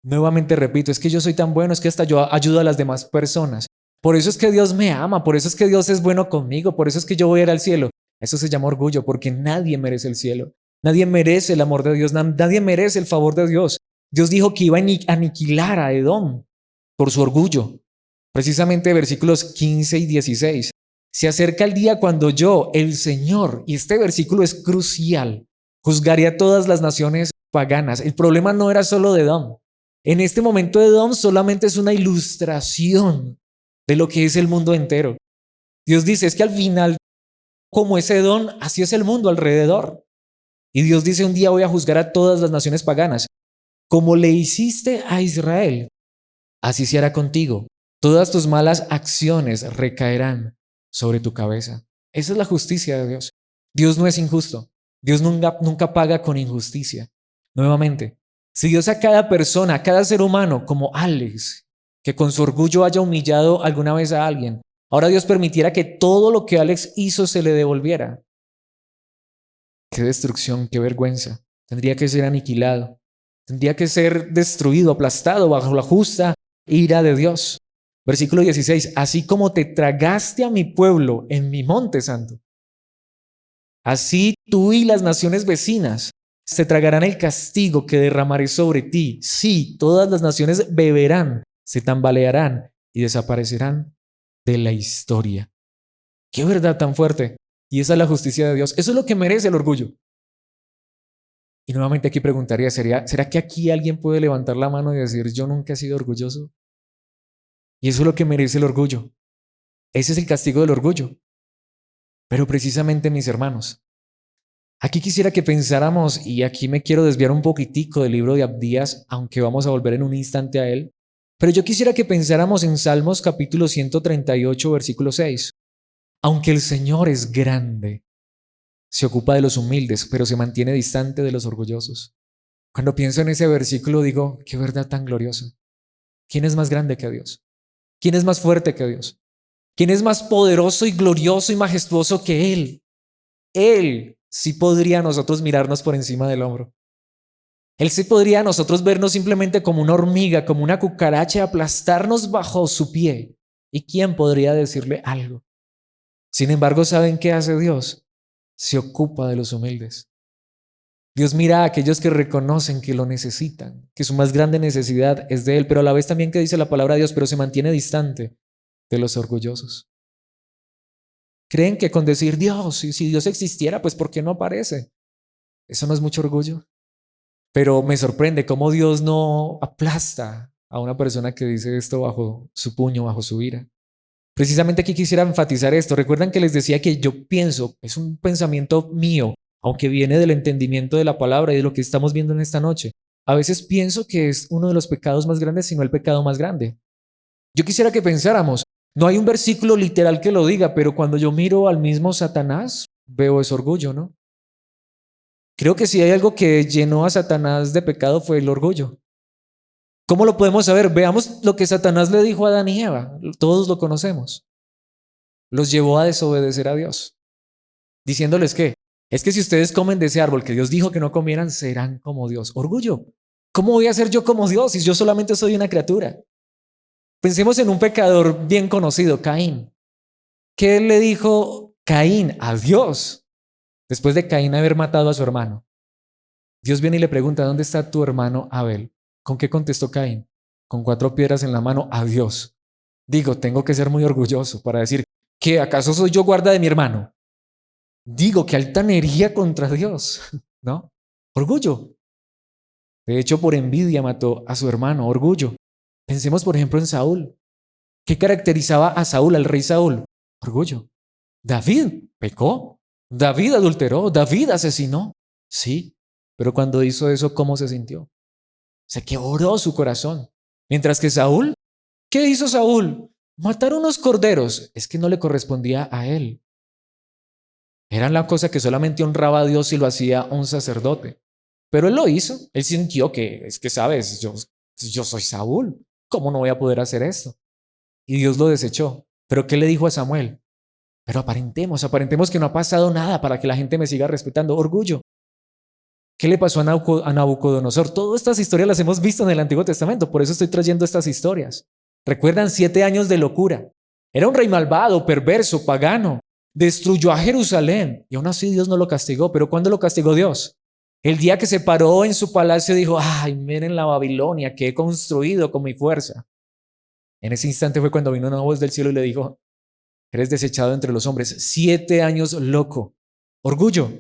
Nuevamente repito, es que yo soy tan bueno, es que hasta yo ayudo a las demás personas. Por eso es que Dios me ama, por eso es que Dios es bueno conmigo, por eso es que yo voy a ir al cielo. Eso se llama orgullo, porque nadie merece el cielo. Nadie merece el amor de Dios, nadie merece el favor de Dios. Dios dijo que iba a aniquilar a Edom por su orgullo. Precisamente versículos 15 y 16. Se acerca el día cuando yo, el Señor, y este versículo es crucial, juzgaré a todas las naciones paganas. El problema no era solo de Edom. En este momento Edom solamente es una ilustración de lo que es el mundo entero. Dios dice, es que al final, como es Edom, así es el mundo alrededor. Y Dios dice, un día voy a juzgar a todas las naciones paganas. Como le hiciste a Israel, así se hará contigo. Todas tus malas acciones recaerán sobre tu cabeza. Esa es la justicia de Dios. Dios no es injusto. Dios nunca paga con injusticia. Nuevamente, si Dios a cada persona, a cada ser humano, como Alex, que con su orgullo haya humillado alguna vez a alguien, ahora Dios permitiera que todo lo que Alex hizo se le devolviera. Qué destrucción, qué vergüenza. Tendría que ser aniquilado. Tendría que ser destruido, aplastado bajo la justa ira de Dios. Versículo 16. Así como te tragaste a mi pueblo en mi monte santo, así tú y las naciones vecinas se tragarán el castigo que derramaré sobre ti. Sí, todas las naciones beberán, se tambalearán y desaparecerán de la historia. Qué verdad tan fuerte. Y esa es la justicia de Dios. Eso es lo que merece el orgullo. Y nuevamente aquí preguntaría, ¿será que aquí alguien puede levantar la mano y decir, yo nunca he sido orgulloso? Y eso es lo que merece el orgullo. Ese es el castigo del orgullo. Pero precisamente, mis hermanos, aquí quisiera que pensáramos, y aquí me quiero desviar un poquitico del libro de Abdías, aunque vamos a volver en un instante a él, pero yo quisiera que pensáramos en Salmos capítulo 138, versículo 6. Aunque el Señor es grande, se ocupa de los humildes, pero se mantiene distante de los orgullosos. Cuando pienso en ese versículo digo, qué verdad tan gloriosa. ¿Quién es más grande que Dios? ¿Quién es más fuerte que Dios? ¿Quién es más poderoso y glorioso y majestuoso que Él? Él sí podría a nosotros mirarnos por encima del hombro. Él sí podría a nosotros vernos simplemente como una hormiga, como una cucaracha, aplastarnos bajo su pie. ¿Y quién podría decirle algo? Sin embargo, ¿saben qué hace Dios? Se ocupa de los humildes. Dios mira a aquellos que reconocen que lo necesitan, que su más grande necesidad es de Él, pero a la vez también que dice la palabra de Dios, pero se mantiene distante de los orgullosos. Creen que con decir Dios, y si Dios existiera, pues ¿por qué no aparece? Eso no es mucho orgullo. Pero me sorprende cómo Dios no aplasta a una persona que dice esto bajo su puño, bajo su ira. Precisamente aquí quisiera enfatizar esto. Recuerdan que les decía que yo pienso, es un pensamiento mío, aunque viene del entendimiento de la palabra y de lo que estamos viendo en esta noche. A veces pienso que es uno de los pecados más grandes, si no el pecado más grande. Yo quisiera que pensáramos, no hay un versículo literal que lo diga, pero cuando yo miro al mismo Satanás, veo ese orgullo, ¿no? Creo que si hay algo que llenó a Satanás de pecado fue el orgullo. ¿Cómo lo podemos saber? Veamos lo que Satanás le dijo a Adán y Eva. Todos lo conocemos. Los llevó a desobedecer a Dios, diciéndoles que es que si ustedes comen de ese árbol que Dios dijo que no comieran, serán como Dios. Orgullo. ¿Cómo voy a ser yo como Dios si yo solamente soy una criatura? Pensemos en un pecador bien conocido, Caín. ¿Qué le dijo Caín a Dios después de Caín haber matado a su hermano? Dios viene y le pregunta, ¿dónde está tu hermano Abel? ¿Con qué contestó Caín? Con 4 piedras en la mano a Dios. Digo, tengo que ser muy orgulloso para decir, ¿qué acaso soy yo guarda de mi hermano? Digo, qué altanería contra Dios, ¿no? Orgullo. De hecho, por envidia mató a su hermano, orgullo. Pensemos, por ejemplo, en Saúl. ¿Qué caracterizaba a Saúl, al rey Saúl? Orgullo. David pecó, David adulteró, David asesinó. Sí, pero cuando hizo eso, ¿cómo se sintió? Se quebró su corazón. Mientras que Saúl, ¿qué hizo Saúl? Matar unos corderos. Es que no le correspondía a él. Era la cosa que solamente honraba a Dios y lo hacía un sacerdote. Pero él lo hizo. Él sintió que, es que sabes, yo soy Saúl. ¿Cómo no voy a poder hacer esto? Y Dios lo desechó. ¿Pero qué le dijo a Samuel? Pero aparentemos que no ha pasado nada para que la gente me siga respetando. Orgullo. ¿Qué le pasó a Nabucodonosor? Todas estas historias las hemos visto en el Antiguo Testamento, por eso estoy trayendo estas historias. ¿Recuerdan 7 años de locura? Era un rey malvado, perverso, pagano. Destruyó a Jerusalén y aún así Dios no lo castigó. ¿Pero cuándo lo castigó Dios? El día que se paró en su palacio dijo, ay, miren la Babilonia que he construido con mi fuerza. En ese instante fue cuando vino una voz del cielo y le dijo, eres desechado entre los hombres. 7 años loco. Orgullo.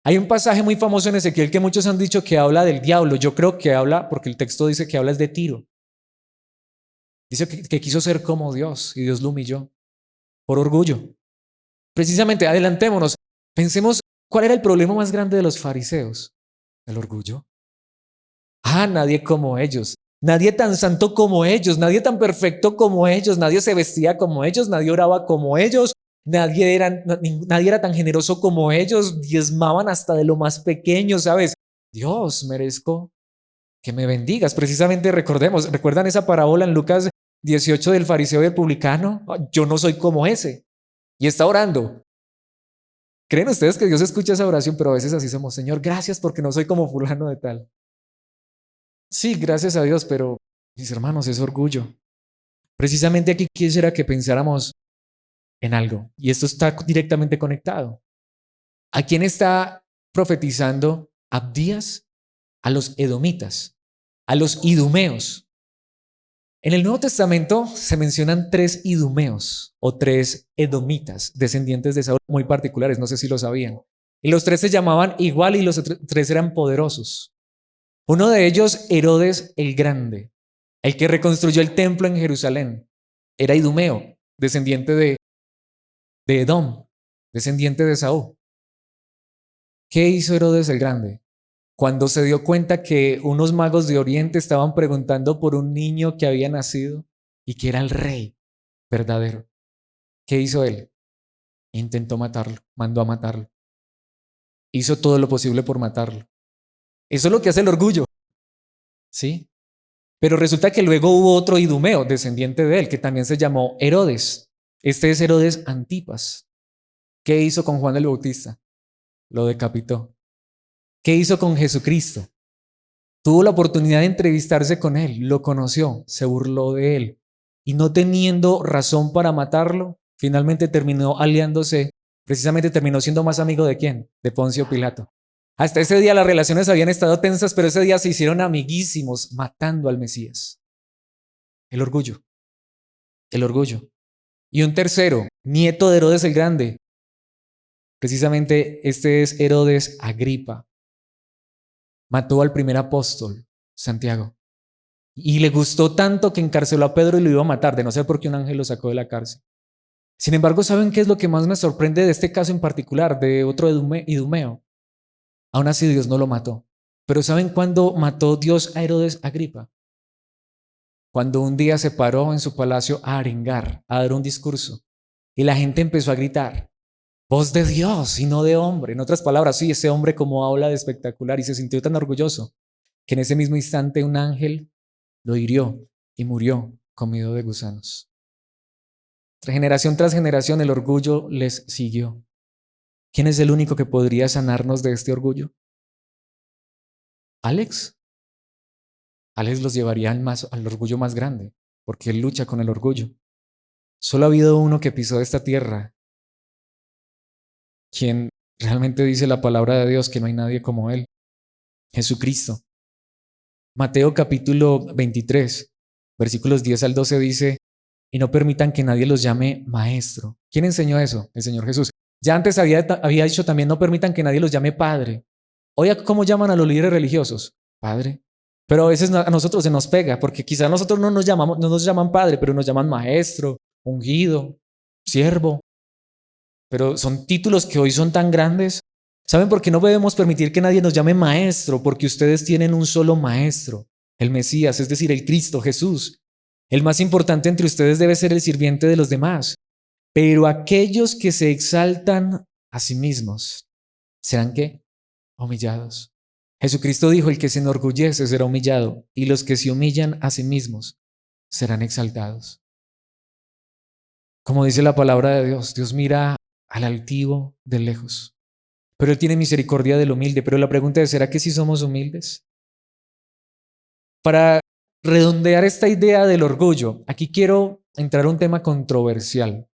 Hay un pasaje muy famoso en Ezequiel que muchos han dicho que habla del diablo. Yo creo que habla, porque el texto dice que habla es de Tiro. Dice que quiso ser como Dios y Dios lo humilló por orgullo. Precisamente, adelantémonos. Pensemos, ¿cuál era el problema más grande de los fariseos? El orgullo. Nadie como ellos. Nadie tan santo como ellos. Nadie tan perfecto como ellos. Nadie se vestía como ellos. Nadie oraba como ellos. Nadie era tan generoso como ellos, diezmaban hasta de lo más pequeño, ¿sabes? Dios, merezco que me bendigas. Precisamente ¿recuerdan esa parábola en Lucas 18 del fariseo y el publicano? Yo no soy como ese. Y está orando. ¿Creen ustedes que Dios escucha esa oración? Pero a veces así somos. Señor, gracias porque no soy como fulano de tal. Sí, gracias a Dios, pero mis hermanos, es orgullo. Precisamente aquí quisiera que pensáramos en algo. Y esto está directamente conectado. ¿A quién está profetizando Abdías? A los edomitas, a los idumeos. En el Nuevo Testamento se mencionan 3 idumeos o 3 edomitas, descendientes de Saúl muy particulares, no sé si lo sabían. Y los 3 se llamaban igual y los 3 eran poderosos. Uno de ellos, Herodes el Grande, el que reconstruyó el templo en Jerusalén, era idumeo, descendiente de Edom, descendiente de Saúl. ¿Qué hizo Herodes el Grande? Cuando se dio cuenta que unos magos de Oriente estaban preguntando por un niño que había nacido y que era el rey verdadero. ¿Qué hizo él? Intentó matarlo, mandó a matarlo. Hizo todo lo posible por matarlo. Eso es lo que hace el orgullo, ¿sí? Pero resulta que luego hubo otro idumeo, descendiente de él, que también se llamó Herodes. Este es Herodes Antipas. ¿Qué hizo con Juan el Bautista? lo decapitó. ¿Qué hizo con Jesucristo? Tuvo la oportunidad de entrevistarse con él, lo conoció, se burló de él y no teniendo razón para matarlo, finalmente terminó aliándose, precisamente terminó siendo más amigo de quién, de Poncio Pilato. Hasta ese día las relaciones habían estado tensas, pero ese día se hicieron amiguísimos matando al Mesías. El orgullo, el orgullo. Y un tercero, nieto de Herodes el Grande. Precisamente este es Herodes Agripa. Mató al primer apóstol, Santiago. Y le gustó tanto que encarceló a Pedro y lo iba a matar, de no ser porque un ángel lo sacó de la cárcel. Sin embargo, ¿saben qué es lo que más me sorprende de este caso en particular, de otro Idumeo? Aún así Dios no lo mató. Pero ¿saben cuándo mató Dios a Herodes Agripa? Cuando un día se paró en su palacio a arengar, a dar un discurso. Y la gente empezó a gritar, voz de Dios y no de hombre. En otras palabras, sí, ese hombre como habla de espectacular y se sintió tan orgulloso que en ese mismo instante un ángel lo hirió y murió comido de gusanos. Generación tras generación el orgullo les siguió. ¿Quién es el único que podría sanarnos de este orgullo? Alex. Alex los llevaría al orgullo más grande, porque él lucha con el orgullo. Solo ha habido uno que pisó esta tierra, quien realmente dice la palabra de Dios que no hay nadie como él, Jesucristo. Mateo capítulo 23, versículos 10 al 12 dice, y no permitan que nadie los llame maestro. ¿Quién enseñó eso? El Señor Jesús. Ya antes había dicho también, no permitan que nadie los llame padre. Oiga, ¿cómo llaman a los líderes religiosos? Padre. Pero a veces a nosotros se nos pega, porque quizás nosotros no nos llaman padre, pero nos llaman maestro, ungido, siervo. Pero son títulos que hoy son tan grandes. ¿Saben por qué no debemos permitir que nadie nos llame maestro? Porque ustedes tienen un solo maestro, el Mesías, es decir, el Cristo, Jesús. El más importante entre ustedes debe ser el sirviente de los demás. Pero aquellos que se exaltan a sí mismos, ¿serán qué? Humillados. Jesucristo dijo, el que se enorgullece será humillado, y los que se humillan a sí mismos serán exaltados. Como dice la palabra de Dios, Dios mira al altivo de lejos, pero Él tiene misericordia del humilde. Pero la pregunta es, ¿será que sí somos humildes? Para redondear esta idea del orgullo, aquí quiero entrar a un tema controversial.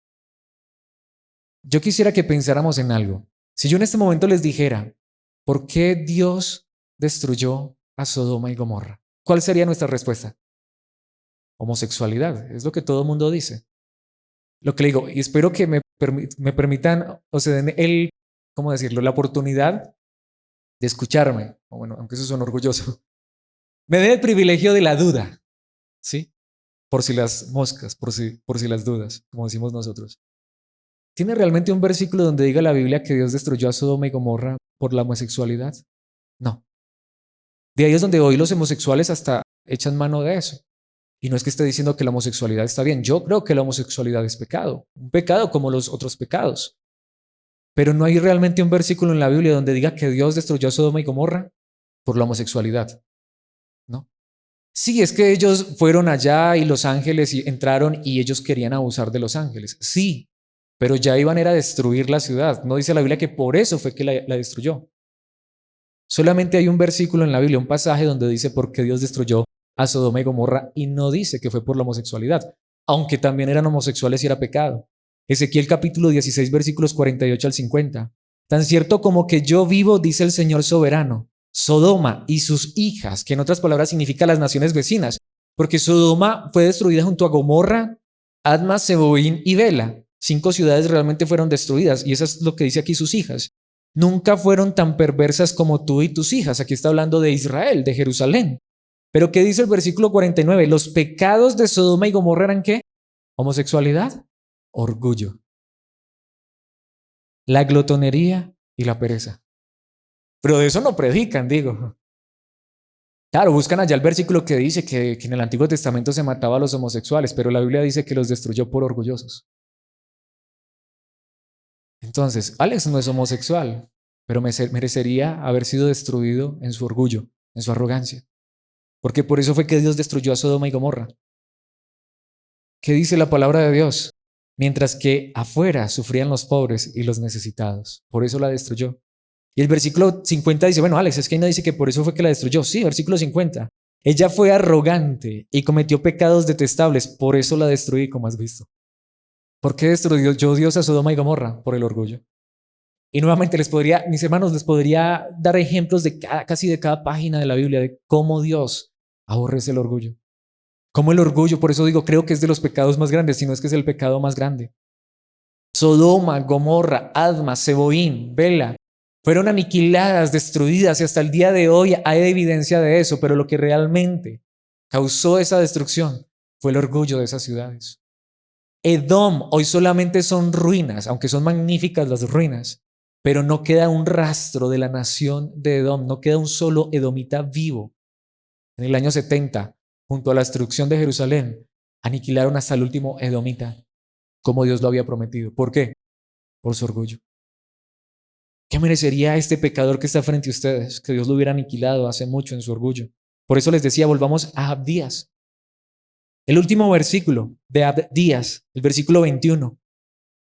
Yo quisiera que pensáramos en algo. Si yo en este momento les dijera, ¿por qué Dios destruyó a Sodoma y Gomorra? ¿Cuál sería nuestra respuesta? Homosexualidad, es lo que todo el mundo dice. Lo que le digo, y espero que me permitan, o se den ¿cómo decirlo?, la oportunidad de escucharme, o bueno, aunque eso suena orgulloso, me den el privilegio de la duda, ¿sí? Por si las moscas, por si las dudas, como decimos nosotros. ¿Tiene realmente un versículo donde diga la Biblia que Dios destruyó a Sodoma y Gomorra por la homosexualidad? No. De ahí es donde hoy los homosexuales hasta echan mano de eso. Y no es que esté diciendo que la homosexualidad está bien. Yo creo que la homosexualidad es pecado. Un pecado como los otros pecados. Pero no hay realmente un versículo en la Biblia donde diga que Dios destruyó a Sodoma y Gomorra por la homosexualidad. ¿No? Sí, es que ellos fueron allá y los ángeles entraron y ellos querían abusar de los ángeles. Sí, pero ya iban a destruir la ciudad. No dice la Biblia que por eso fue que la destruyó. Solamente hay un versículo en la Biblia, un pasaje donde dice por qué Dios destruyó a Sodoma y Gomorra y no dice que fue por la homosexualidad, aunque también eran homosexuales y era pecado. Ezequiel capítulo 16 versículos 48 al 50. Tan cierto como que yo vivo, dice el Señor soberano, Sodoma y sus hijas, que en otras palabras significa las naciones vecinas, porque Sodoma fue destruida junto a Gomorra, Adma, Seboín y Bela. 5 ciudades realmente fueron destruidas y eso es lo que dice aquí sus hijas. Nunca fueron tan perversas como tú y tus hijas. Aquí está hablando de Israel, de Jerusalén. Pero ¿qué dice el versículo 49? Los pecados de Sodoma y Gomorra eran ¿qué? Homosexualidad, orgullo, la glotonería y la pereza. Pero de eso no predican, digo. Claro, buscan allá el versículo que dice que en el Antiguo Testamento se mataba a los homosexuales, pero la Biblia dice que los destruyó por orgullosos. Entonces, Alex no es homosexual, pero merecería haber sido destruido en su orgullo, en su arrogancia. Porque por eso fue que Dios destruyó a Sodoma y Gomorra. ¿Qué dice la palabra de Dios? Mientras que afuera sufrían los pobres y los necesitados. Por eso la destruyó. Y el versículo 50 dice, bueno, Alex, es que ahí no dice que por eso fue que la destruyó. Sí, versículo 50. Ella fue arrogante y cometió pecados detestables, por eso la destruí, como has visto. ¿Por qué destruyó yo Dios a Sodoma y Gomorra? Por el orgullo. Y nuevamente mis hermanos, les podría dar ejemplos de casi de cada página de la Biblia de cómo Dios aborrece el orgullo. Cómo el orgullo, por eso digo, creo que es de los pecados más grandes, si no es que es el pecado más grande. Sodoma, Gomorra, Adma, Seboín, Bela, fueron aniquiladas, destruidas y hasta el día de hoy hay evidencia de eso, pero lo que realmente causó esa destrucción fue el orgullo de esas ciudades. Edom hoy solamente son ruinas, aunque son magníficas las ruinas, pero no queda un rastro de la nación de Edom, no queda un solo edomita vivo. En el año 70, junto a la destrucción de Jerusalén, aniquilaron hasta el último edomita, como Dios lo había prometido. ¿Por qué? Por su orgullo. ¿Qué merecería este pecador que está frente a ustedes? Que Dios lo hubiera aniquilado hace mucho en su orgullo. Por eso les decía, volvamos a Abdías. El último versículo de Abdías, el versículo 21.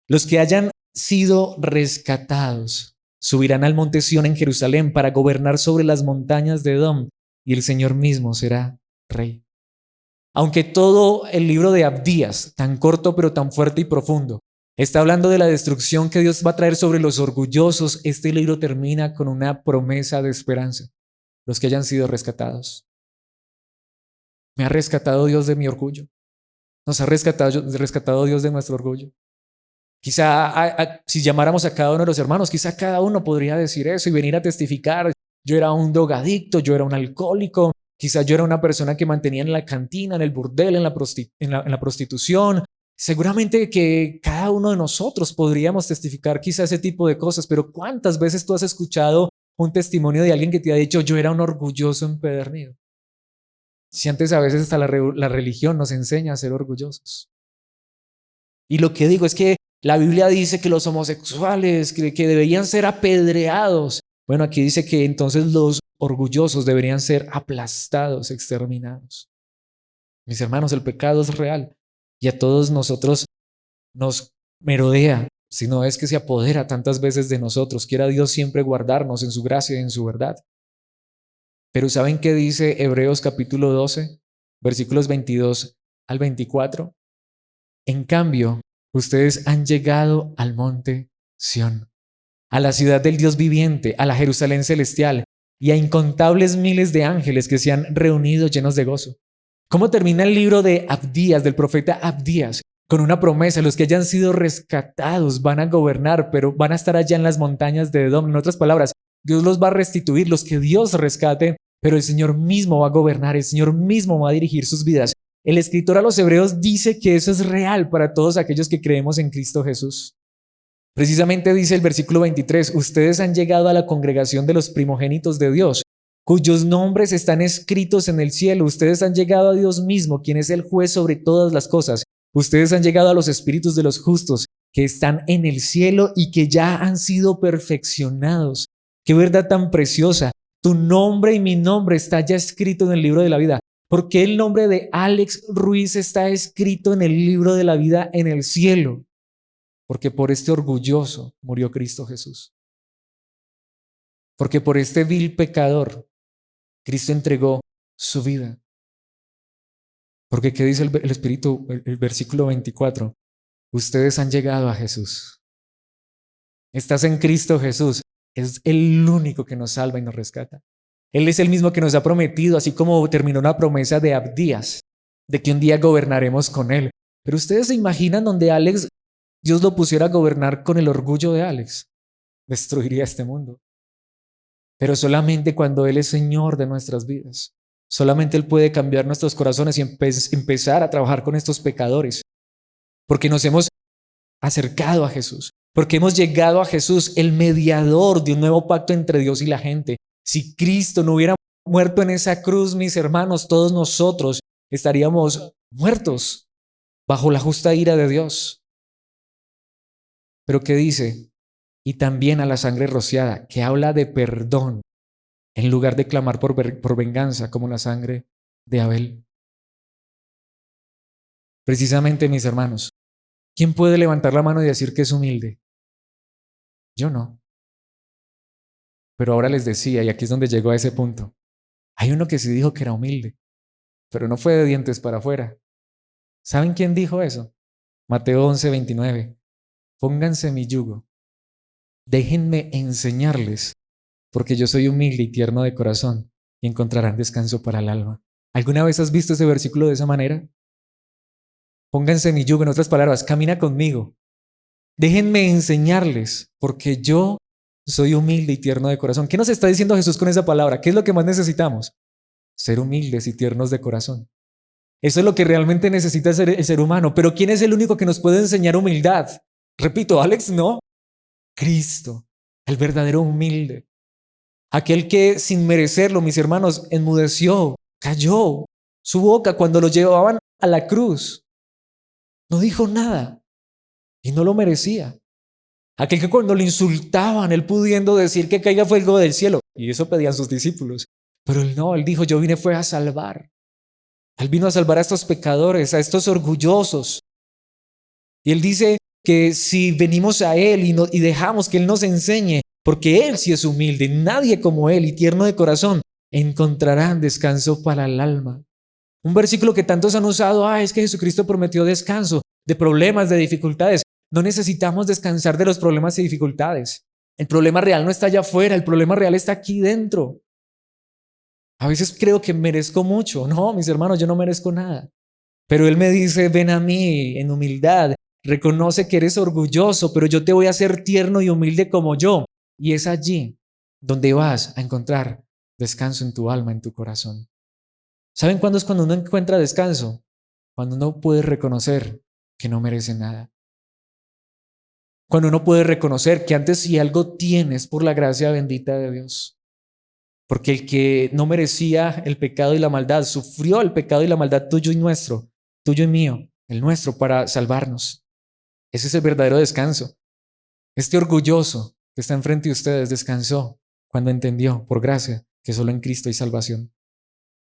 Los que hayan sido rescatados subirán al monte Sión en Jerusalén para gobernar sobre las montañas de Edom, y el Señor mismo será rey. Aunque todo el libro de Abdías, tan corto pero tan fuerte y profundo, está hablando de la destrucción que Dios va a traer sobre los orgullosos, este libro termina con una promesa de esperanza. Los que hayan sido rescatados. Me ha rescatado Dios de mi orgullo. Nos ha rescatado Dios de nuestro orgullo. Quizá si llamáramos a cada uno de los hermanos, quizá cada uno podría decir eso y venir a testificar. Yo era un drogadicto, yo era un alcohólico, quizá yo era una persona que mantenía en la cantina, en el burdel, en la prostitución. Seguramente que cada uno de nosotros podríamos testificar quizá ese tipo de cosas, pero ¿cuántas veces tú has escuchado un testimonio de alguien que te ha dicho yo era un orgulloso empedernido? Si antes a veces hasta la religión nos enseña a ser orgullosos. Y lo que digo es que la Biblia dice que los homosexuales, que deberían ser apedreados. Bueno, aquí dice que entonces los orgullosos deberían ser aplastados, exterminados. Mis hermanos, el pecado es real y a todos nosotros nos merodea, si no es que se apodera tantas veces de nosotros. Quiera Dios siempre guardarnos en su gracia y en su verdad. Pero ¿saben qué dice Hebreos capítulo 12, versículos 22 al 24? En cambio, ustedes han llegado al monte Sión, a la ciudad del Dios viviente, a la Jerusalén celestial y a incontables miles de ángeles que se han reunido llenos de gozo. ¿Cómo termina el libro de Abdías, del profeta Abdías? Con una promesa, los que hayan sido rescatados van a gobernar, pero van a estar allá en las montañas de Edom. En otras palabras, Dios los va a restituir, los que Dios rescate, pero el Señor mismo va a gobernar, el Señor mismo va a dirigir sus vidas. El escritor a los Hebreos dice que eso es real para todos aquellos que creemos en Cristo Jesús. Precisamente dice el versículo 23, ustedes han llegado a la congregación de los primogénitos de Dios, cuyos nombres están escritos en el cielo. Ustedes han llegado a Dios mismo, quien es el juez sobre todas las cosas. Ustedes han llegado a los espíritus de los justos, que están en el cielo y que ya han sido perfeccionados. Qué verdad tan preciosa. Tu nombre y mi nombre está ya escrito en el libro de la vida. ¿Por qué el nombre de Alex Ruiz está escrito en el libro de la vida en el cielo? Porque por este orgulloso murió Cristo Jesús. Porque por este vil pecador, Cristo entregó su vida. Porque ¿qué dice el Espíritu, el versículo 24? Ustedes han llegado a Jesús. Estás en Cristo Jesús. Es el único que nos salva y nos rescata. Él es el mismo que nos ha prometido, así como terminó una promesa de Abdías, de que un día gobernaremos con Él. Pero ustedes se imaginan donde Dios lo pusiera a gobernar con el orgullo de Alex. Destruiría este mundo. Pero solamente cuando Él es Señor de nuestras vidas. Solamente Él puede cambiar nuestros corazones y empezar a trabajar con estos pecadores. Porque nos hemos acercado a Jesús. Porque hemos llegado a Jesús, el mediador de un nuevo pacto entre Dios y la gente. Si Cristo no hubiera muerto en esa cruz, mis hermanos, todos nosotros estaríamos muertos bajo la justa ira de Dios. Pero ¿qué dice? Y también a la sangre rociada, que habla de perdón, en lugar de clamar por venganza como la sangre de Abel. Precisamente, mis hermanos, ¿quién puede levantar la mano y decir que es humilde? Yo no. Pero ahora les decía, y aquí es donde llegó a ese punto, hay uno que sí dijo que era humilde, pero no fue de dientes para afuera. ¿Saben quién dijo eso? Mateo 11:29. Pónganse mi yugo, déjenme enseñarles, porque yo soy humilde y tierno de corazón, y encontrarán descanso para el alma. ¿Alguna vez has visto ese versículo de esa manera? Pónganse mi yugo, en otras palabras, camina conmigo. Déjenme enseñarles, porque yo soy humilde y tierno de corazón. ¿Qué nos está diciendo Jesús con esa palabra? ¿Qué es lo que más necesitamos? Ser humildes y tiernos de corazón. Eso es lo que realmente necesita el ser humano. Pero ¿quién es el único que nos puede enseñar humildad? Repito, Alex, no. Cristo, el verdadero humilde. Aquel que sin merecerlo, mis hermanos, enmudeció, cayó su boca cuando lo llevaban a la cruz. No dijo nada y no lo merecía. Aquel que cuando le insultaban, él pudiendo decir que caiga fuego del cielo. Y eso pedían sus discípulos. Pero él no, él dijo, yo vine fue a salvar. Él vino a salvar a estos pecadores, a estos orgullosos. Y él dice que si venimos a él y dejamos que él nos enseñe, porque él sí es humilde, nadie como él y tierno de corazón, encontrarán descanso para el alma. Un versículo que tantos han usado, es que Jesucristo prometió descanso de problemas, de dificultades. No necesitamos descansar de los problemas y dificultades. El problema real no está allá afuera, el problema real está aquí dentro. A veces creo que merezco mucho. No, mis hermanos, yo no merezco nada. Pero Él me dice, ven a mí en humildad, reconoce que eres orgulloso, pero yo te voy a hacer tierno y humilde como yo. Y es allí donde vas a encontrar descanso en tu alma, en tu corazón. ¿Saben cuándo es cuando uno encuentra descanso? Cuando uno puede reconocer que no merece nada. Cuando uno puede reconocer que antes si algo tienes por la gracia bendita de Dios. Porque el que no merecía el pecado y la maldad, sufrió el pecado y la maldad tuyo y nuestro, tuyo y mío, el nuestro para salvarnos. Ese es el verdadero descanso. Este orgulloso que está enfrente de ustedes descansó cuando entendió, por gracia, que solo en Cristo hay salvación.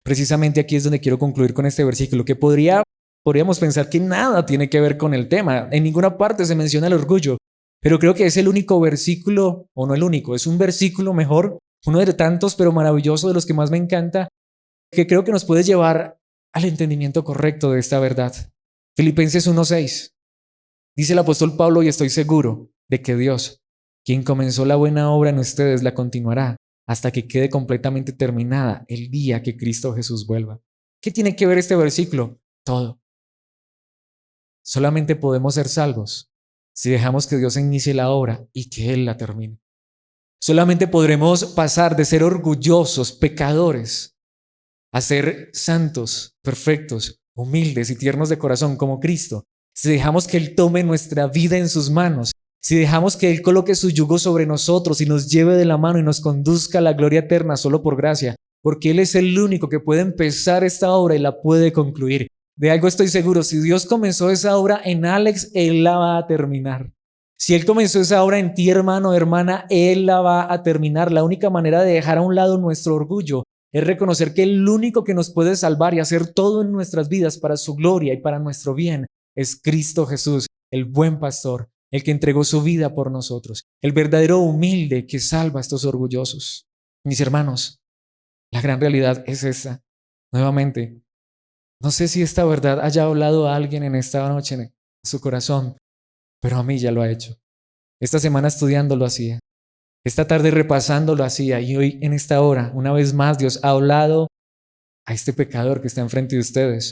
Precisamente aquí es donde quiero concluir con este versículo, que podríamos pensar que nada tiene que ver con el tema. En ninguna parte se menciona el orgullo, pero creo que es el único versículo, o no el único, es un versículo mejor, uno de tantos, pero maravilloso, de los que más me encanta, que creo que nos puede llevar al entendimiento correcto de esta verdad. Filipenses 1:6. Dice el apóstol Pablo, y estoy seguro de que Dios, quien comenzó la buena obra en ustedes, la continuará hasta que quede completamente terminada el día que Cristo Jesús vuelva. ¿Qué tiene que ver este versículo? Todo. Solamente podemos ser salvos si dejamos que Dios inicie la obra y que Él la termine. Solamente podremos pasar de ser orgullosos, pecadores, a ser santos, perfectos, humildes y tiernos de corazón como Cristo, si dejamos que Él tome nuestra vida en sus manos, si dejamos que Él coloque su yugo sobre nosotros y nos lleve de la mano y nos conduzca a la gloria eterna solo por gracia, porque Él es el único que puede empezar esta obra y la puede concluir. De algo estoy seguro, si Dios comenzó esa obra en Alex, Él la va a terminar. Si Él comenzó esa obra en ti, hermano, hermana, Él la va a terminar. La única manera de dejar a un lado nuestro orgullo es reconocer que el único que nos puede salvar y hacer todo en nuestras vidas para su gloria y para nuestro bien es Cristo Jesús, el buen pastor, el que entregó su vida por nosotros, el verdadero humilde que salva a estos orgullosos. Mis hermanos, la gran realidad es esta. Nuevamente, no sé si esta verdad haya hablado a alguien en esta noche en su corazón, pero a mí ya lo ha hecho. Esta semana estudiando lo hacía. Esta tarde repasando lo hacía. Y hoy en esta hora, una vez más, Dios ha hablado a este pecador que está enfrente de ustedes.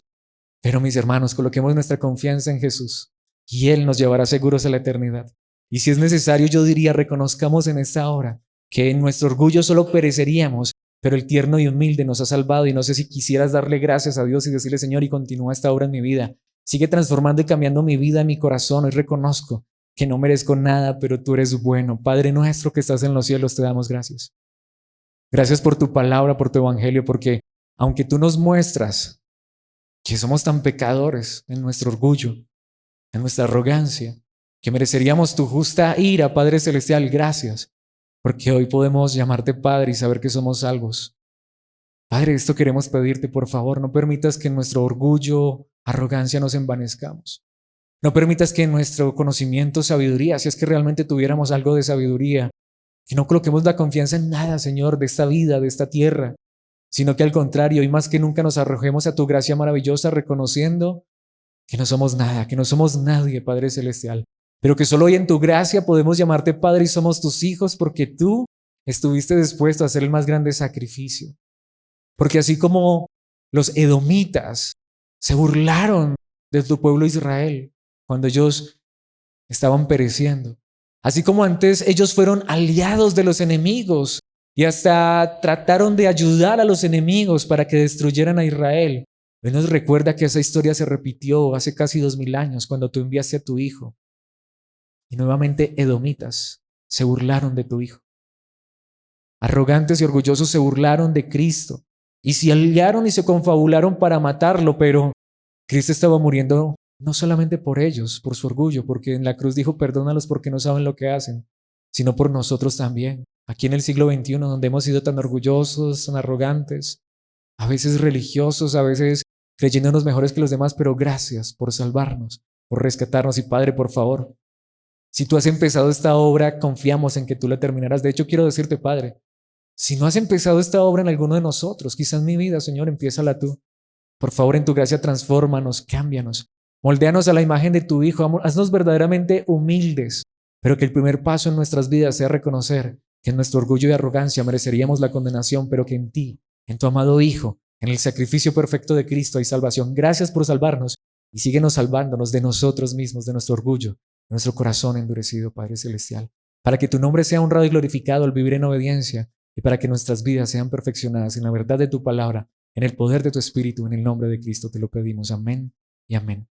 Pero mis hermanos, coloquemos nuestra confianza en Jesús y Él nos llevará seguros a la eternidad. Y si es necesario, yo diría, reconozcamos en esta hora que en nuestro orgullo solo pereceríamos, pero el tierno y humilde nos ha salvado. Y no sé si quisieras darle gracias a Dios y decirle, Señor, y continúa esta obra en mi vida. Sigue transformando y cambiando mi vida, mi corazón. Hoy reconozco que no merezco nada, pero tú eres bueno. Padre nuestro que estás en los cielos, te damos gracias. Gracias por tu palabra, por tu evangelio, porque aunque tú nos muestras que somos tan pecadores en nuestro orgullo, en nuestra arrogancia, que mereceríamos tu justa ira, Padre Celestial, gracias, porque hoy podemos llamarte Padre y saber que somos salvos. Padre, esto queremos pedirte, por favor, no permitas que en nuestro orgullo, arrogancia nos envanezcamos. No permitas que en nuestro conocimiento, sabiduría, si es que realmente tuviéramos algo de sabiduría, Que no coloquemos la confianza en nada, Señor, de esta vida, de esta tierra, sino que al contrario, y más que nunca nos arrojemos a tu gracia maravillosa, reconociendo que no somos nada, que no somos nadie, Padre Celestial, pero que solo hoy en tu gracia podemos llamarte Padre y somos tus hijos porque tú estuviste dispuesto a hacer el más grande sacrificio. Porque así como los edomitas se burlaron de tu pueblo Israel cuando ellos estaban pereciendo, así como antes ellos fueron aliados de los enemigos y hasta trataron de ayudar a los enemigos para que destruyeran a Israel, hoy nos recuerda que esa historia se repitió hace casi 2000 años cuando tú enviaste a tu hijo y nuevamente edomitas se burlaron de tu hijo. Arrogantes y orgullosos se burlaron de Cristo y se aliaron y se confabularon para matarlo, pero Cristo estaba muriendo no solamente por ellos, por su orgullo, porque en la cruz dijo, perdónalos porque no saben lo que hacen, sino por nosotros también. Aquí en el siglo XXI, donde hemos sido tan orgullosos, tan arrogantes, a veces religiosos, a veces creyéndonos mejores que los demás, pero gracias por salvarnos, por rescatarnos. Y Padre, por favor, si tú has empezado esta obra, confiamos en que tú la terminarás. De hecho, quiero decirte, Padre, si no has empezado esta obra en alguno de nosotros, quizás en mi vida, Señor, empiézala tú. Por favor, en tu gracia, transfórmanos, cámbianos, moldéanos a la imagen de tu Hijo, haznos verdaderamente humildes, pero que el primer paso en nuestras vidas sea reconocer que en nuestro orgullo y arrogancia mereceríamos la condenación, pero que en ti, en tu amado Hijo, en el sacrificio perfecto de Cristo hay salvación. Gracias por salvarnos y síguenos salvándonos de nosotros mismos, de nuestro orgullo, de nuestro corazón endurecido, Padre Celestial, para que tu nombre sea honrado y glorificado al vivir en obediencia y para que nuestras vidas sean perfeccionadas en la verdad de tu palabra, en el poder de tu Espíritu, en el nombre de Cristo te lo pedimos. Amén y amén.